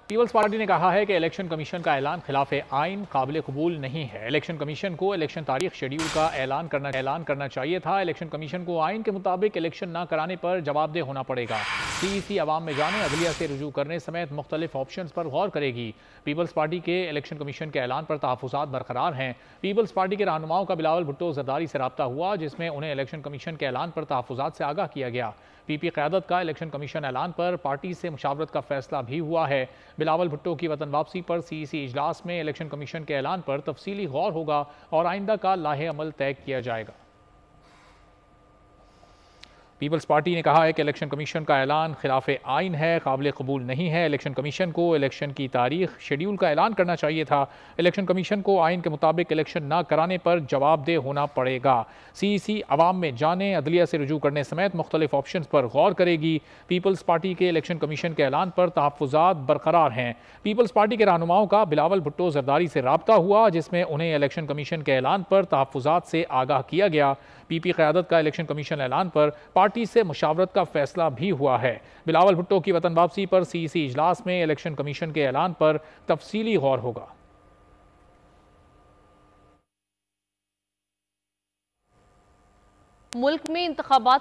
Peoples party ने कहा है कि इलेक्शन कमीशन का ऐलान खिलाफ आइन काबिल कबूल नहीं है। इलेक्शन कमीशन को इलेक्शन तारीख शेड्यूल का ऐलान करना चाहिए था। इलेक्शन कमीशन को आइन के मुताबिक इलेक्शन न कराने पर जवाबदेह होना पड़ेगा। सीईसी अवाम में जाने, अदलिया से रुजू करने समेत मुख्तलिफ ऑप्शन पर गौर करेगी। पीपल्स पार्टी के इलेक्शन कमीशन के ऐलान पर तहफ़्फ़ुज़ात बरकरार हैं। पीपल्स पार्टी के रहनुमाओं का बिलावल भुट्टो जरदारी से रब्ता हुआ, जिसमें उन्हें इलेक्शन कमीशन के ऐलान पर तहफ़्फ़ुज़ात से आगाह किया गया। पीपी क़यादत का इलेक्शन कमीशन ऐलान पर पार्टी से मुशावरत का फैसला भी हुआ है। बिलावल भुट्टो की वतन वापसी पर सीईसी इजलास में इलेक्शन कमीशन के ऐलान पर तफसीली गौर होगा और आइंदा का लाहे अमल तय किया जाएगा। पीपल्स पार्टी ने कहा है कि इलेक्शन कमीशन का ऐलान खिलाफ आइन है, काबिल कबूल नहीं है। इलेक्शन कमीशन को इलेक्शन की तारीख शेड्यूल का ऐलान करना चाहिए था। इलेक्शन कमीशन को आइन के मुताबिक इलेक्शन न कराने पर जवाबदेह होना पड़ेगा। सीईसी अवाम में जाने, अदलिया से रुजू करने समेत मुख्तलिफ ऑप्शन पर गौर करेगी। पीपल्स पार्टी के इलेक्शन कमीशन के ऐलान पर तहफ़्फ़ुज़ात बरकरार हैं। पीपल्स पार्टी के रहनुमाओं का बिलावल भुट्टो जरदारी से रब्ता हुआ, जिसमें उन्हें इलेक्शन कमीशन के ऐलान पर तहफ़्फ़ुज़ात से आगाह किया गया। पीपी क़यादत का इलेक्शन कमीशन ऐलान पर पार्टी से मुशावरत का फैसला भी हुआ है। बिलावल भुट्टो की वतन वापसी पर सीईसी इजलास में इलेक्शन कमीशन के ऐलान पर तफसीली गौर होगा। मुल्क में इंतखाबात